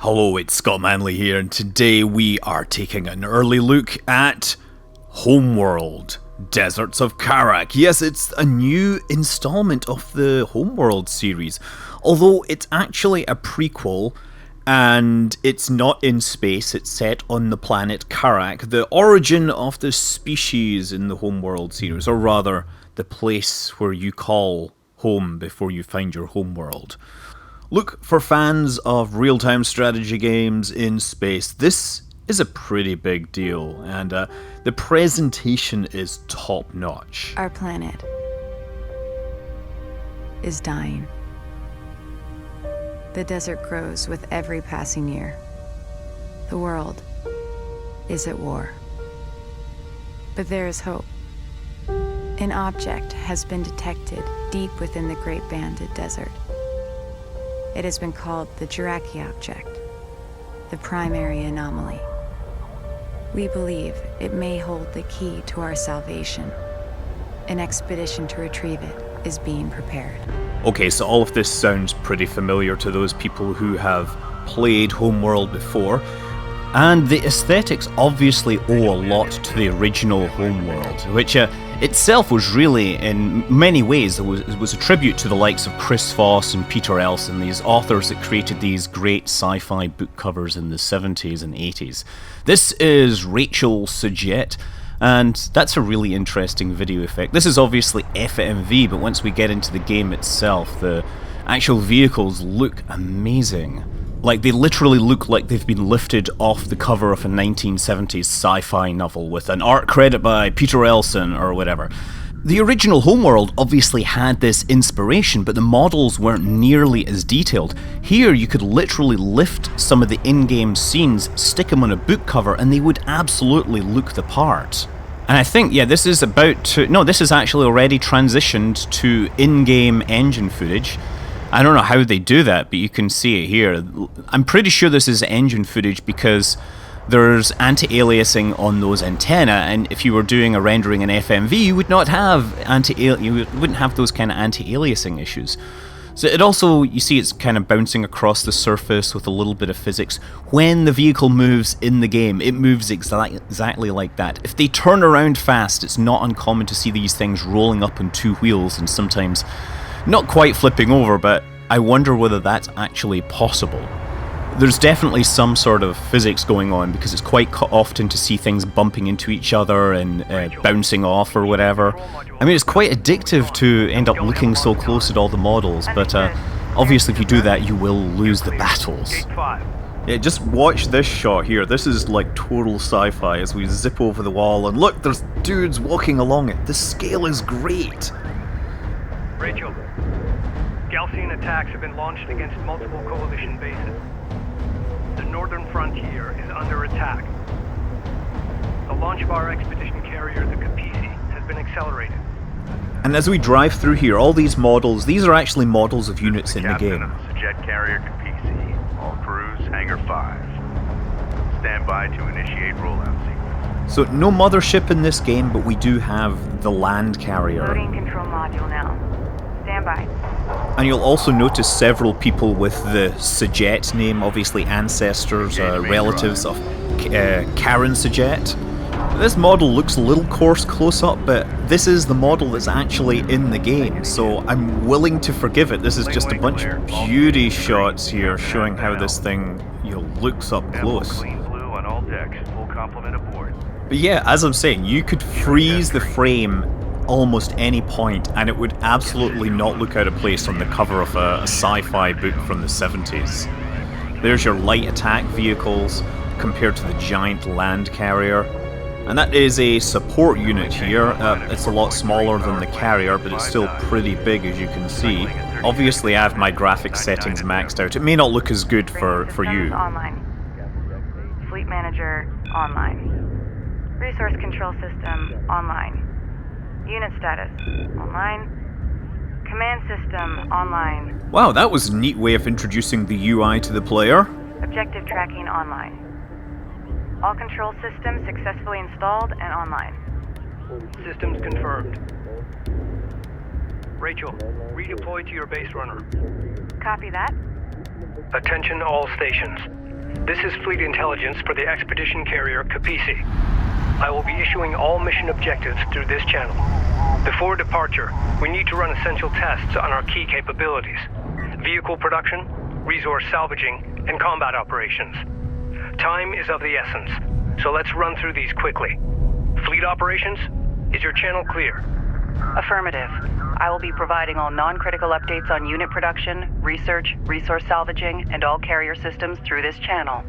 Hello, it's Scott Manley here, and today we are taking an early look at Homeworld, Deserts of Kharak. Yes, it's a new installment of the Homeworld series, although it's actually a prequel, and it's not in space, it's set on the planet Kharak, the origin of the species in the Homeworld series, or rather, the place where you call home before you find your homeworld. Look, for fans of real-time strategy games in space, this is a pretty big deal, and the presentation is top-notch. Our planet is dying. The desert grows with every passing year. The world is at war. But there is hope. An object has been detected deep within the Great Banded Desert. It has been called the Jiraki object, the primary anomaly. We believe it may hold the key to our salvation. An expedition to retrieve it is being prepared. Okay, so all of this sounds pretty familiar to those people who have played Homeworld before, and the aesthetics obviously owe a lot to the original Homeworld, which itself was really, in many ways, it was a tribute to the likes of Chris Voss and Peter Elson, these authors that created these great sci-fi book covers in the 70s and 80s. This is Rachel Sujette, and that's a really interesting video effect. This is obviously FMV, but once we get into the game itself, the actual vehicles look amazing. Like, they literally look like they've been lifted off the cover of a 1970s sci-fi novel with an art credit by Peter Elson or whatever. The original Homeworld obviously had this inspiration, but the models weren't nearly as detailed. Here, you could literally lift some of the in-game scenes, stick them on a book cover, and they would absolutely look the part. And I think, yeah, this is actually already transitioned to in-game engine footage. I don't know how they do that, but you can see it here. I'm pretty sure this is engine footage because there's anti-aliasing on those antennae, and if you were doing a rendering in FMV, you would not have you wouldn't have those kind of anti-aliasing issues. So it also, you see, it's kind of bouncing across the surface with a little bit of physics. When the vehicle moves in the game, it moves exactly like that. If they turn around fast, it's not uncommon to see these things rolling up on two wheels and sometimes not quite flipping over, but I wonder whether that's actually possible. There's definitely some sort of physics going on because it's quite often to see things bumping into each other and bouncing off or whatever. I mean, it's quite addictive to end up looking so close at all the models, but obviously if you do that, you will lose the battles. Yeah, just watch this shot here. This is like total sci-fi as we zip over the wall, and look, there's dudes walking along it. The scale is great. Rachel, Galcian attacks have been launched against multiple coalition bases. The northern frontier is under attack. The launch of our expedition carrier, the Capisi, has been accelerated. And as we drive through here, all these models, these are actually models of units in the game. Captain of the jet carrier Capisi. All crews, Hangar 5. Stand by to initiate rollout sequence. So no mothership in this game, but we do have the land carrier. Loading control module now. Stand by. And you'll also notice several people with the Sujette name, obviously ancestors, relatives of Karen Sujette. This model looks a little coarse close-up, but this is the model that's actually in the game, so I'm willing to forgive it. This is just a bunch of beauty shots here showing how this thing, looks up close. Clean blue on all decks, full complement aboard. But yeah, as I'm saying, you could freeze the frame almost any point and it would absolutely not look out of place on the cover of a sci-fi book from the 70s. There's your light attack vehicles compared to the giant land carrier. And that is a support unit here. It's a lot smaller than the carrier, but it's still pretty big, as you can see. Obviously I have my graphics settings maxed out. It may not look as good for you. Online. Fleet manager online. Resource control system online. Unit status online. Command system online. Wow, that was a neat way of introducing the UI to the player. Objective tracking online. All control systems successfully installed and online. Systems confirmed. Rachel, redeploy to your base runner. Copy that. Attention all stations. This is Fleet Intelligence for the expedition carrier Capisi. I will be issuing all mission objectives through this channel. Before departure, we need to run essential tests on our key capabilities: vehicle production, resource salvaging, and combat operations. Time is of the essence, so let's run through these quickly. Fleet operations, is your channel clear? Affirmative. I will be providing all non-critical updates on unit production, research, resource salvaging, and all carrier systems through this channel.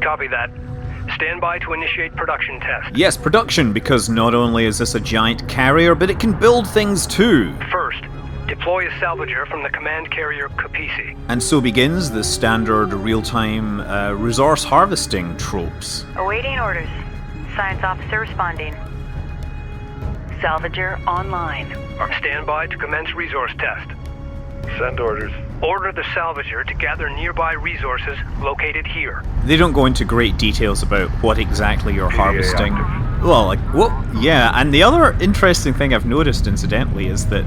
Copy that. Stand by to initiate production tests. Yes, production, because not only is this a giant carrier, but it can build things too. First, deploy a salvager from the command carrier Capisi. And so begins the standard real-time resource harvesting tropes. Awaiting orders. Science officer responding. Salvager online. Stand by to commence resource test. Send orders. Order the salvager to gather nearby resources located here. They don't go into great details about what exactly you're harvesting. Well, like, well, yeah, and the other interesting thing I've noticed, incidentally, is that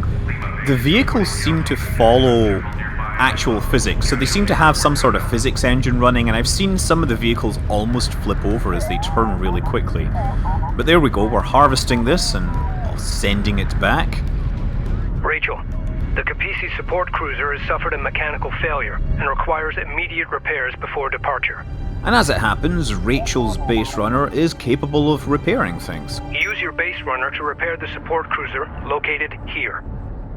the vehicles seem to follow actual physics. So they seem to have some sort of physics engine running, and I've seen some of the vehicles almost flip over as they turn really quickly. But there we go, we're harvesting this and sending it back. Rachel, the Capisi support cruiser has suffered a mechanical failure and requires immediate repairs before departure. And as it happens, Rachel's base runner is capable of repairing things. Use your base runner to repair the support cruiser located here.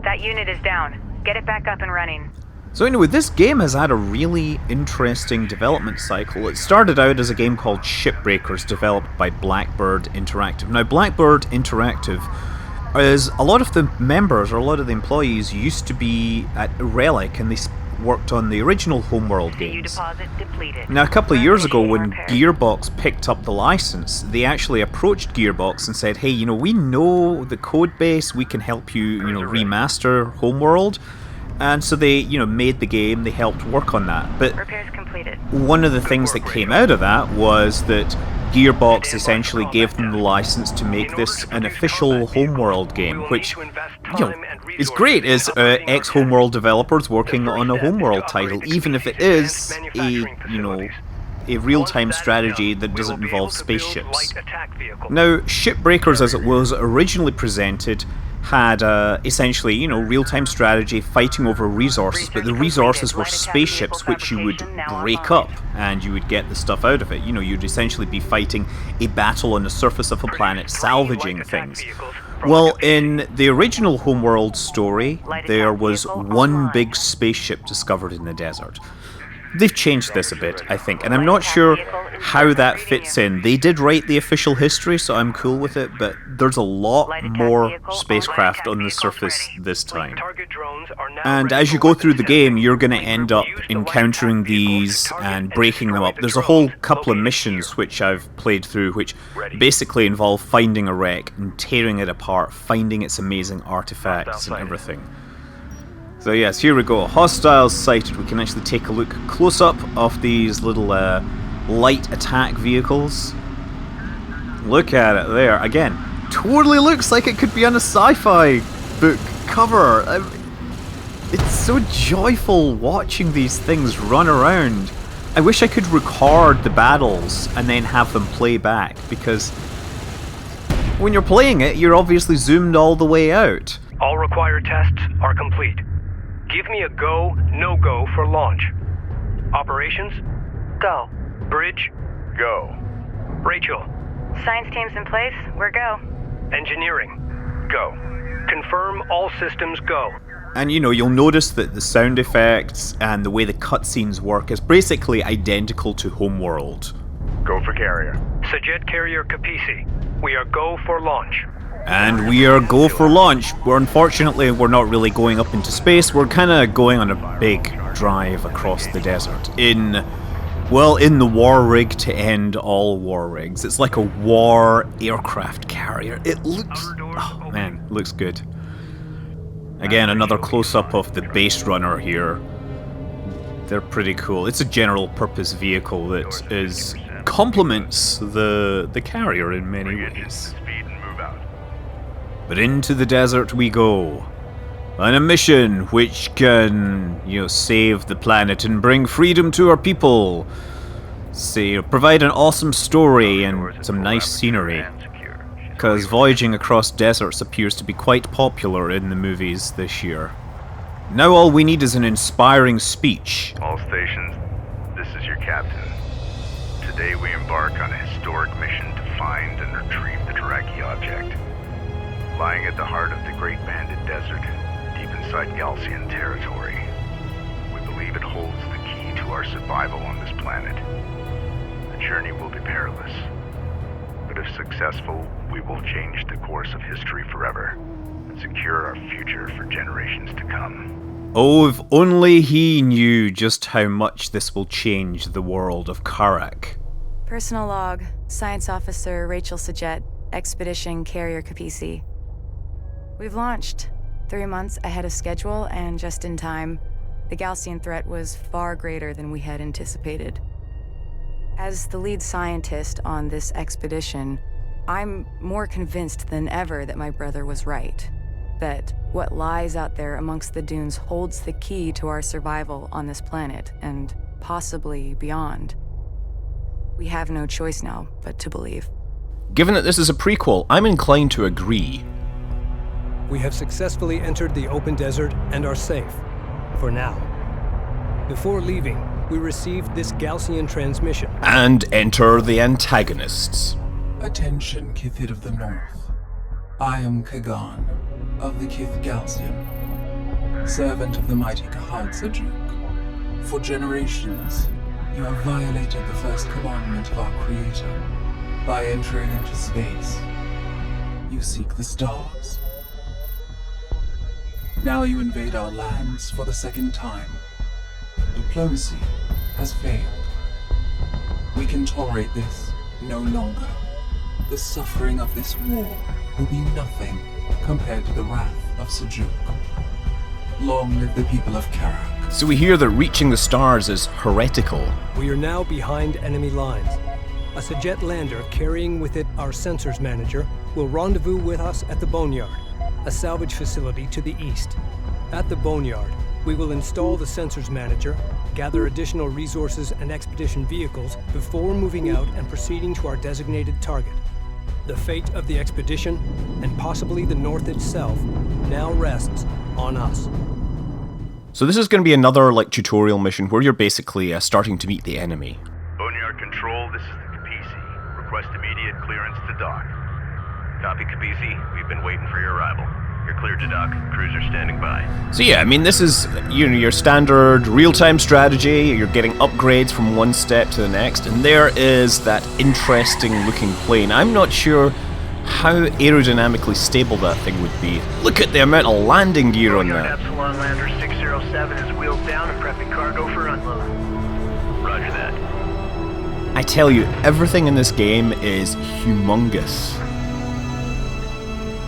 That unit is down. Get it back up and running. So anyway, this game has had a really interesting development cycle. It started out as a game called Shipbreakers, developed by Blackbird Interactive. Now, Blackbird Interactive is a lot of the members, or a lot of the employees, used to be at Relic, and they worked on the original Homeworld games. Now, a couple of years ago, when Gearbox picked up the license, they actually approached Gearbox and said, hey, you know, we know the code base, we can help you, you know, remaster Homeworld. And so they, you know, made the game, they helped work on that. But Repairs completed. one of the things that came out of that was that Gearbox essentially gave them the license to make this an official Homeworld game, which, you know, is great as ex-Homeworld developers working on a Homeworld title, even if it is a, you know, a real-time strategy that doesn't involve spaceships. Now, Shipbreakers, as it was originally presented, had essentially, you know, real-time strategy fighting over resources, but the resources were spaceships which you would break up and you would get the stuff out of it. You know, you'd essentially be fighting a battle on the surface of a planet, salvaging things. Well, in the original Homeworld story, there was one big spaceship discovered in the desert. They've changed this a bit, I think, and I'm not sure how that fits in. They did write the official history, so I'm cool with it, but there's a lot more spacecraft on the surface this time. And as you go through the game, you're going to end up encountering these and breaking them up. There's a whole couple of missions which I've played through, which basically involve finding a wreck and tearing it apart, finding its amazing artifacts and everything. So yes, here we go. Hostiles sighted. We can actually take a look close up of these little light attack vehicles. Look at it there. Again, totally looks like it could be on a sci-fi book cover. It's so joyful watching these things run around. I wish I could record the battles and then have them play back, because when you're playing it, you're obviously zoomed all the way out. All required tests are complete. Give me a go, no-go for launch. Operations? Go. Bridge? Go. Rachel? Science team's in place. We're go. Engineering? Go. Confirm all systems go. And you know, you'll notice that the sound effects and the way the cutscenes work is basically identical to Homeworld. Go for carrier. Sajet carrier Capisi. We are go for launch. And we are go for launch. Unfortunately, we're not really going up into space. We're kind of going on a big drive across the desert in the war rig to end all war rigs. It's like a war aircraft carrier. It looks, oh man, it looks good. Again, another close-up of the base runner here. They're pretty cool. It's a general purpose vehicle that complements the carrier in many ways. But into the desert we go, on a mission which can, you know, save the planet and bring freedom to our people. See, provide an awesome story and some nice scenery. Because voyaging across deserts appears to be quite popular in the movies this year. Now all we need is an inspiring speech. All stations, this is your captain. Today we embark on a historic mission to find and retrieve the Kharaki object. Lying at the heart of the Great Banded Desert, deep inside Galcian territory. We believe it holds the key to our survival on this planet. The journey will be perilous, but if successful, we will change the course of history forever and secure our future for generations to come. Oh, if only he knew just how much this will change the world of Kharak. Personal log, Science Officer Rachel Sajet, Expedition Carrier Capisi. We've launched 3 months ahead of schedule and just in time. The Galcian threat was far greater than we had anticipated. As the lead scientist on this expedition, I'm more convinced than ever that my brother was right. That what lies out there amongst the dunes holds the key to our survival on this planet, and possibly beyond. We have no choice now but to believe. Given that this is a prequel, I'm inclined to agree. We have successfully entered the open desert and are safe. For now. Before leaving, we received this Galcian transmission. And enter the antagonists. Attention, Kithid of the North. I am Kagan, of the Kith Galcian, servant of the mighty Kahad Sajuk. For generations, you have violated the first commandment of our Creator by entering into space. You seek the stars. Now you invade our lands for the second time. Diplomacy has failed. We can tolerate this no longer. The suffering of this war will be nothing compared to the wrath of Sajuk. Long live the people of Kharak. So we hear that reaching the stars is heretical. We are now behind enemy lines. A Sajet lander carrying with it our sensors manager will rendezvous with us at the Boneyard, a salvage facility to the east. At the Boneyard, we will install the sensors manager, gather additional resources and expedition vehicles before moving out and proceeding to our designated target. The fate of the expedition, and possibly the North itself, now rests on us. So this is going to be another tutorial mission where you're basically starting to meet the enemy. Boneyard Control, this is the Capisi. Request immediate clearance to dock. Copy, Capisi. We've been waiting for your arrival. You're cleared to dock. Cruiser standing by. So yeah, I mean, this is your standard real-time strategy. You're getting upgrades from one step to the next, and there is that interesting-looking plane. I'm not sure how aerodynamically stable that thing would be. Look at the amount of landing gear on Boneyard that. Epsilon Lander 607 is wheeled down and prepping cargo for unload. Roger that. I tell you, everything in this game is humongous.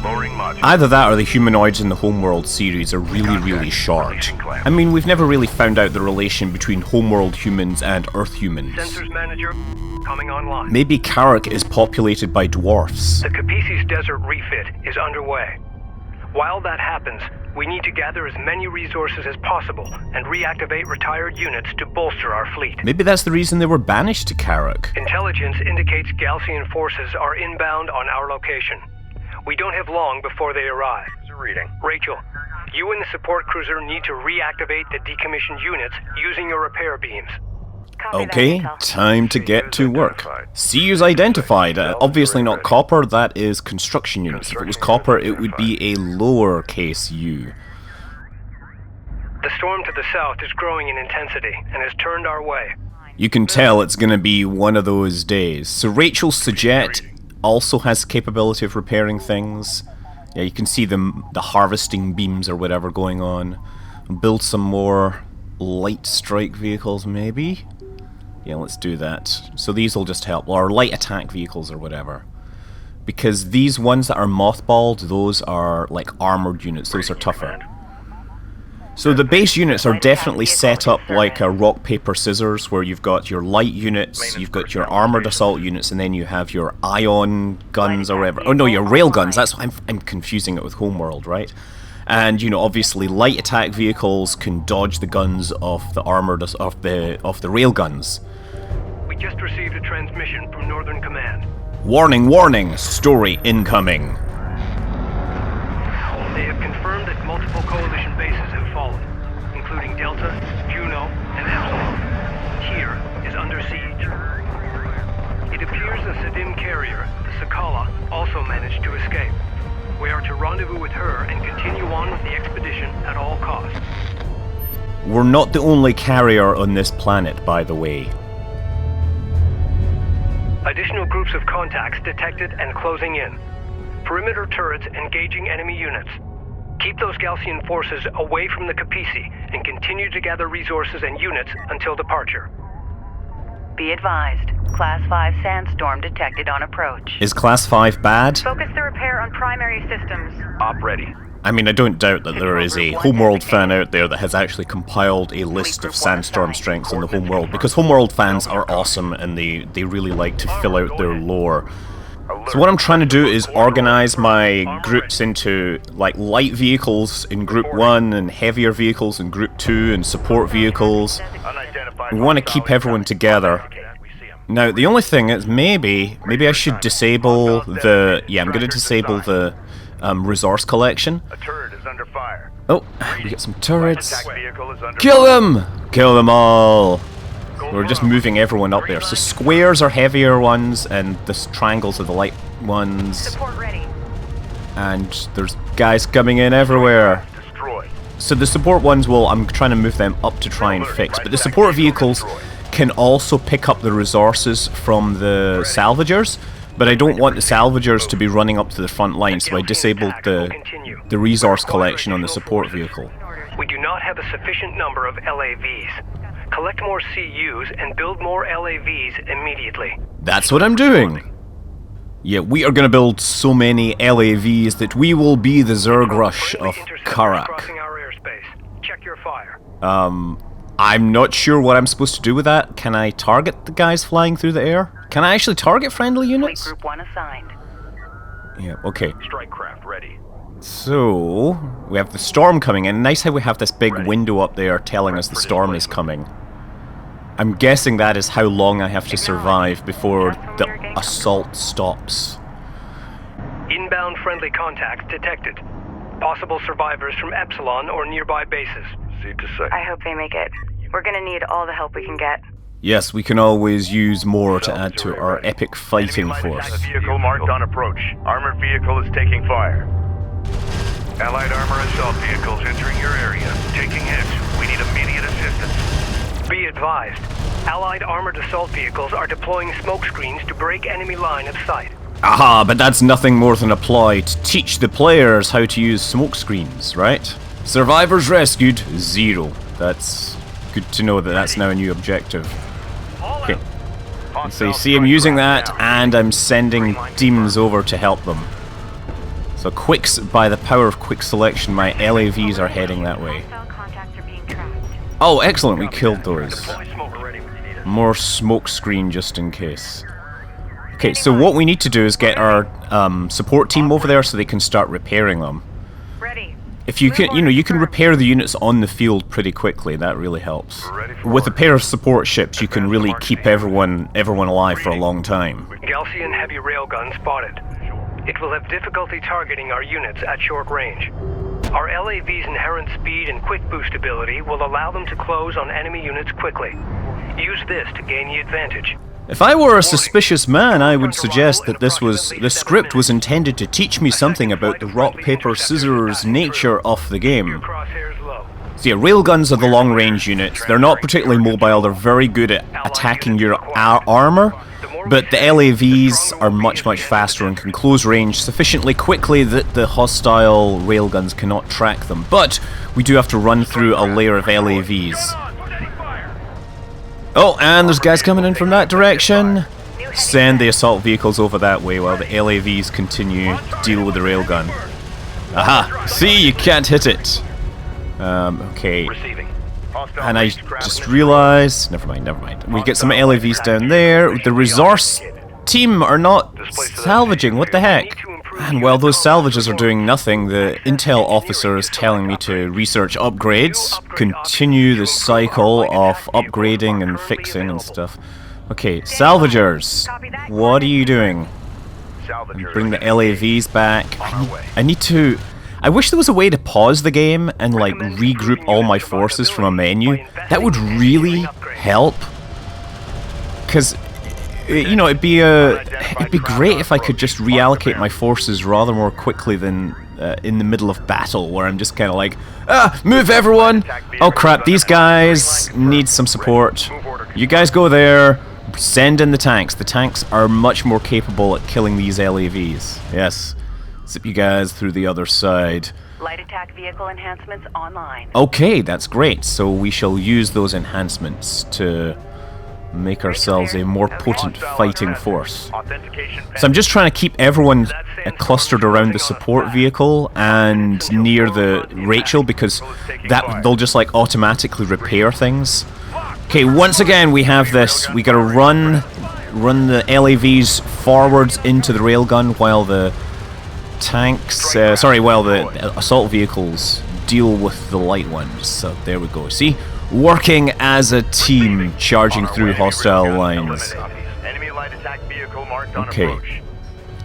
Lowering module. Either that or the humanoids in the Homeworld series are really short. I mean, we've never really found out the relation between Homeworld humans and Earth humans. Sensors manager coming online. Maybe Kharak is populated by dwarfs. The Capisi's desert refit is underway. While that happens, we need to gather as many resources as possible and reactivate retired units to bolster our fleet. Maybe that's the reason they were banished to Kharak. Intelligence indicates Galcian forces are inbound on our location. We don't have long before they arrive. Reading. Rachel, you and the support cruiser need to reactivate the decommissioned units using your repair beams. Okay, time to get to work. CU's identified. Obviously not copper, that is construction units. If it was copper, it would be a lowercase u. The storm to the south is growing in intensity and has turned our way. You can tell it's going to be one of those days. So Rachel Sajet also has the capability of repairing things. Yeah, you can see the harvesting beams or whatever going on. Build some more light strike vehicles, maybe? Yeah, let's do that. So these will just help. Or light attack vehicles or whatever. Because these ones that are mothballed, those are like armored units. Those are tougher. So the base units are definitely set up like a rock, paper, scissors, where you've got your light units, you've got your armored assault units, and then you have your ion guns or whatever. Oh no, your rail guns. That's I'm confusing it with Homeworld, right? And obviously light attack vehicles can dodge the guns of the armored of the rail guns. We just received a transmission from Northern Command. Warning, warning! Story incoming. They have confirmed that multiple Coalition bases have fallen, including Delta, Juno, and Epsilon. Here is under siege. It appears the Sedim carrier, the Sakala, also managed to escape. We are to rendezvous with her and continue on with the expedition at all costs. We're not the only carrier on this planet, by the way. Additional groups of contacts detected and closing in. Perimeter turrets engaging enemy units. Keep those Galcian forces away from the Capisi and continue to gather resources and units until departure. Be advised. Class 5 sandstorm detected on approach. Is Class 5 bad? Focus the repair on primary systems. Op ready. I mean, I don't doubt that there is a Homeworld fan out there that has actually compiled a list of sandstorm strengths in the Homeworld, because Homeworld fans are awesome and they really like to fill out their lore. So what I'm trying to do is organize my groups into like light vehicles in Group 1 and heavier vehicles in Group 2 and support vehicles. We want to keep everyone together. Now the only thing is maybe I should disable the... Yeah, I'm going to disable the resource collection. A turret is under fire. Oh, we got some turrets. Attack vehicle is under Kill them! Kill them all! We're just moving everyone up there. So squares are heavier ones, and the triangles are the light ones. Support ready. And there's guys coming in everywhere. destroyed. So the support ones I'm trying to move them up to try and fix. But the support vehicles can also pick up the resources from the salvagers. But I don't want the salvagers to be running up to the front line, so I disabled the resource collection on the support vehicle. We do not have a sufficient number of LAVs. Collect more CUs and build more LAVs immediately. That's what I'm doing. Yeah, we are going to build so many LAVs that we will be the Zerg Rush of Kharak. Crossing our airspace. Check your fire. I'm not sure what I'm supposed to do with that. Can I target the guys flying through the air? Can I actually target friendly Fleet units? Group 1 assigned. Yeah, okay. Strike craft ready. So, we have the storm coming in. Nice how we have this big window up there telling us the storm is coming. I'm guessing that is how long I have to survive before the assault stops. Inbound friendly contacts detected. Possible survivors from Epsilon or nearby bases. Seed to say. I hope they make it. We're gonna need all the help we can get. Yes, we can always use more to add to our epic fighting Enemy light attack force. vehicle marked on approach. Armored vehicle is taking fire. Allied armor assault vehicles entering your area. Taking hits. We need immediate assistance. Be advised, Allied armored assault vehicles are deploying smoke screens to break enemy line of sight. Aha, but that's nothing more than a ploy to teach the players how to use smoke screens, right? Survivors rescued, 0. That's good to know that that's now a new objective. Okay. So you see I'm using that, and I'm sending teams over to help them. So by the power of quick selection, my LAVs are heading that way. Oh, excellent, we killed those. More smoke screen just in case. Okay, so what we need to do is get our support team over there so they can start repairing them. Ready. If you can, you can repair the units on the field pretty quickly. That really helps. With a pair of support ships, you can really keep everyone alive for a long time. Galcian heavy railgun spotted. It will have difficulty targeting our units at short range. Our LAV's inherent speed and quick boost ability will allow them to close on enemy units quickly. Use this to gain the advantage. If I were a suspicious man, I would suggest that the script was intended to teach me something about the rock, paper, scissors nature of the game. Crosshairs low. So yeah, railguns are the long-range units. They're not particularly mobile, they're very good at attacking your armor, but the LAVs are much, much faster and can close range sufficiently quickly that the hostile railguns cannot track them. But we do have to run through a layer of LAVs. Oh, and there's guys coming in from that direction. Send the assault vehicles over that way while the LAVs continue to deal with the railgun. Aha! See, you can't hit it. Okay. And I just realized... Never mind. We get some LAVs down there. The resource team are not salvaging. What the heck? And while those salvages are doing nothing, the intel officer is telling me to research upgrades, continue the cycle of upgrading and fixing and stuff. Okay, salvagers. What are you doing? Salvagers Bring the are LAVs back. on our way. I need to... I wish there was a way to pause the game and like regroup all my forces from a menu. That would really help. Because, you know, it'd be great if I could just reallocate my forces rather more quickly than in the middle of battle, where I'm just kind of like, move everyone! Oh crap, these guys need some support. You guys go there. Send in the tanks. The tanks are much more capable at killing these LAVs. Yes. Zip you guys through the other side. Light attack vehicle enhancements online. Okay, that's great. So we shall use those enhancements to make ourselves a more potent fighting force. So I'm just trying to keep everyone clustered around the support vehicle and near the Rachel, because that they'll just like automatically repair things. Okay, once again we have this. We gotta run the LAVs forwards into the railgun while the tanks, while the assault vehicles deal with the light ones. So there we go. See, working as a team, charging through hostile lines. Enemy light attack vehicle marked on Okay, approach.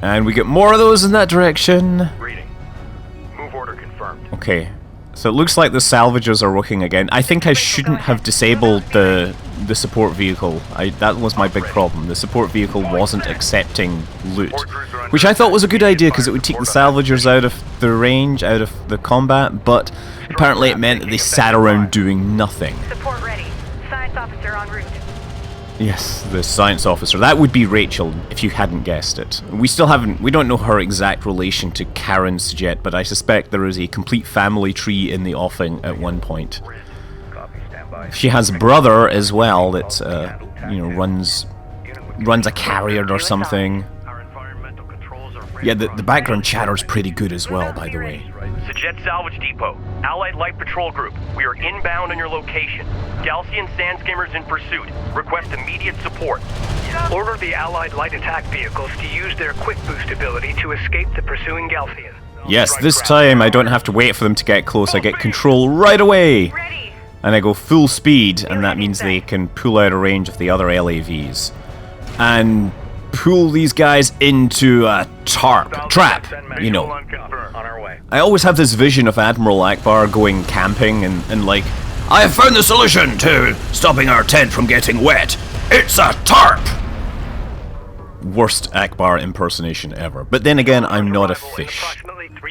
and we get more of those in that direction. Reading. Move order confirmed. Okay, so it looks like the salvagers are working again. I think I shouldn't have disabled the support vehicle. That was my big problem. The support vehicle wasn't accepting loot, which I thought was a good idea because it would take the salvagers out of the range, out of the combat, but apparently it meant that they sat around doing nothing. Support ready. Science officer en route. Yes, the science officer. That would be Rachel, if you hadn't guessed it. We don't know her exact relation to Karen yet, but I suspect there is a complete family tree in the offing at one point. Copy, standby. She has a brother as well that, runs a carrier or something. Our environmental controls are Yeah, the background chatter's pretty good as well, by the way. Sajet Salvage Depot, Allied Light Patrol Group. We are inbound on your location. Galcian sand skimmers in pursuit. Request immediate support. Order the Allied light attack vehicles to use their quick boost ability to escape the pursuing Galcian. Yes, this time I don't have to wait for them to get close. I get control right away. Ready. And I go full speed, and that means they can pull out of range of the other LAVs. And pull these guys into a trap, you know. On our way. I always have this vision of Admiral Akbar going camping and like, I have found the solution to stopping our tent from getting wet. It's a tarp! Worst Akbar impersonation ever. But then again, I'm not a fish.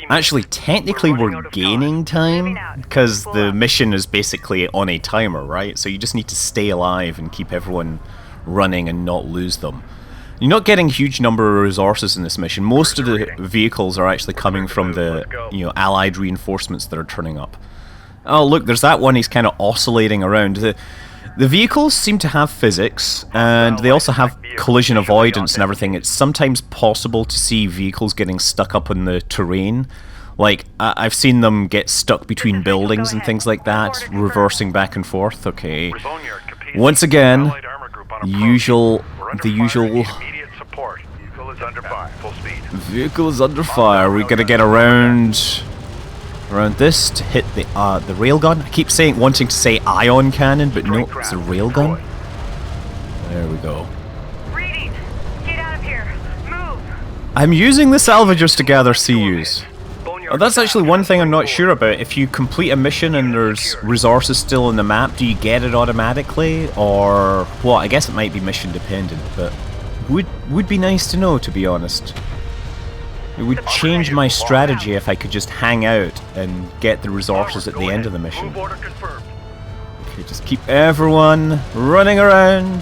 Actually, technically we're gaining time, because the mission is basically on a timer, right? So you just need to stay alive and keep everyone running and not lose them. You're not getting a huge number of resources in this mission. Most of the vehicles are actually coming from the, allied reinforcements that are turning up. Oh, look, there's that one. He's kind of oscillating around. The vehicles seem to have physics, and they also have collision avoidance and everything. It's sometimes possible to see vehicles getting stuck up in the terrain. Like, I've seen them get stuck between buildings and things like that, reversing back and forth. Okay. Once again, the usual... Immediate support. Vehicle is under fire. Full speed. Vehicle is under fire. We gotta get around this to hit the railgun. I keep wanting to say ion cannon, but no, it's a railgun. There we go. Reading. Get out of here. Move. I'm using the salvagers to gather CUs. Oh, that's actually one thing I'm not sure about. If you complete a mission and there's resources still on the map, do you get it automatically, or well, I guess it might be mission dependent, but would be nice to know, to be honest. It would change my strategy if I could just hang out and get the resources at the end of the mission. Move order confirmed. Okay, just keep everyone running around.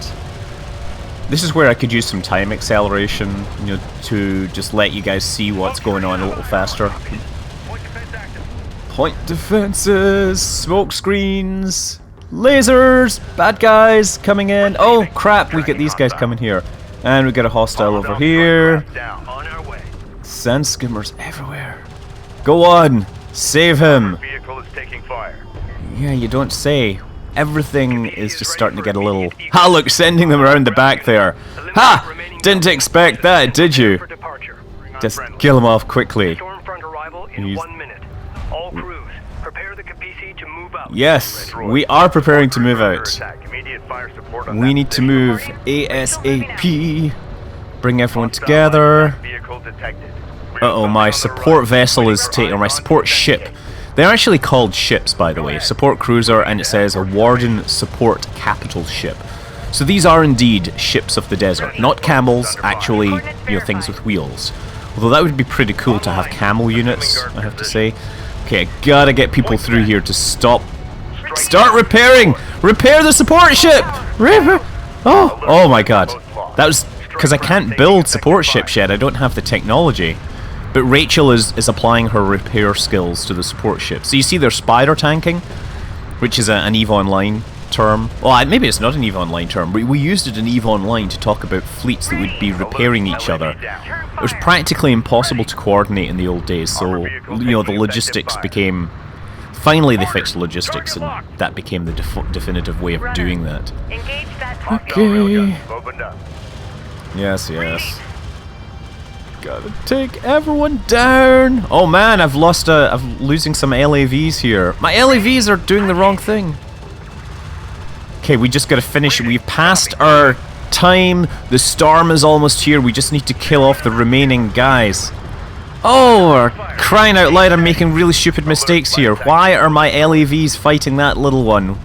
This is where I could use some time acceleration, to just let you guys see what's going on a little faster. Point defense active. Point defenses, smoke screens, lasers, bad guys coming in. Oh crap, we get these guys coming here. And we got a hostile over here. Down. On our way. Sand skimmers everywhere. Go on, save him. Vehicle is taking fire. Yeah, you don't say. Everything is just starting to get a little... Ha, look, sending them around the back there. Ha! Didn't expect that, did you? For departure. Just kill them off quickly. Stormfront arrival in 1 minute. All crews, prepare the Capisi to move out. Yes, we are preparing to move out. Attack. immediate fire support on We that need to position. move ASAP. Bring everyone together. Vehicle detected. Uh-oh, my support vessel is taking, or my support ship. They're actually called ships, by the way. Support cruiser, and it says a Warden support capital ship. So these are indeed ships of the desert. Not camels, actually, you know, things with wheels. Although that would be pretty cool to have camel units, I have to say. Okay, I gotta get people through here to stop. Start repairing! Repair the support ship! Oh my god. That was because I can't build support ships yet. I don't have the technology. But Rachel is applying her repair skills to the support ship. So you see they're spider tanking, which is an EVE Online term. Well, maybe it's not an EVE Online term, but we used it in EVE Online to talk about fleets that would be repairing each other. It was practically impossible to coordinate in the old days, so, you know, the logistics became... Finally they fixed logistics, and that became the definitive way of doing that. Okay. Yes, yes. Gotta take everyone down. Oh man, I'm losing some LAVs here. My LAVs are doing the wrong thing. Okay, we just gotta finish it. We've passed our time. The storm is almost here. We just need to kill off the remaining guys. Oh, we're crying out loud, I'm making really stupid mistakes here. Why are my LAVs fighting that little one?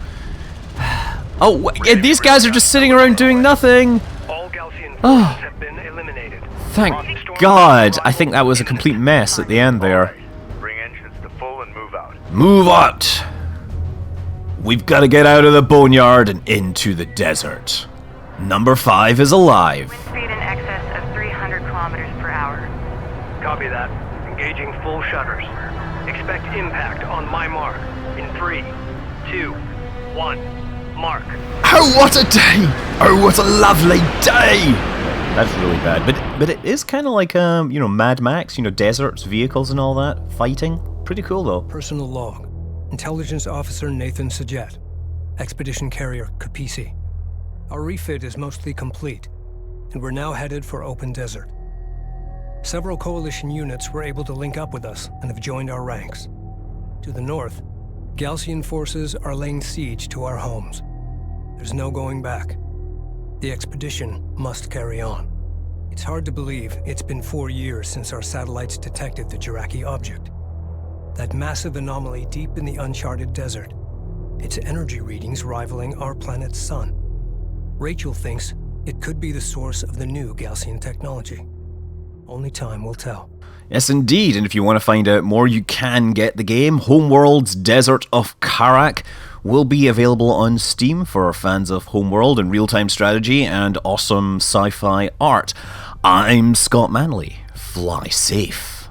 Oh, these guys are just sitting around doing nothing. All Galcian forces Oh. have been eliminated. Thank God. I think that was a complete mess at the end there. Bring engines to full and move out. Move out! We've got to get out of the Boneyard and into the desert. Number 5 is alive. Speed in excess of 300 kilometers per hour. Copy that. Engaging full shutters. Expect impact on my mark. In 3, 2, 1, mark. Oh, what a day! Oh, what a lovely day! That's really bad, but it is kind of like you know, Mad Max, you know, deserts, vehicles, and all that, fighting. Pretty cool though. Personal log. Intelligence Officer Nathan Sajet. Expedition Carrier Kapisi. Our refit is mostly complete, and we're now headed for open desert. Several Coalition units were able to link up with us and have joined our ranks. To the north, Galcian forces are laying siege to our homes. There's no going back. The expedition must carry on. It's hard to believe it's been 4 years since our satellites detected the Jiraki object. That massive anomaly deep in the uncharted desert. Its energy readings rivaling our planet's sun. Rachel thinks it could be the source of the new Galcian technology. Only time will tell. Yes, indeed, and if you want to find out more, you can get the game. Homeworld's Desert of Kharak will be available on Steam for fans of Homeworld and real-time strategy and awesome sci-fi art. I'm Scott Manley. Fly safe.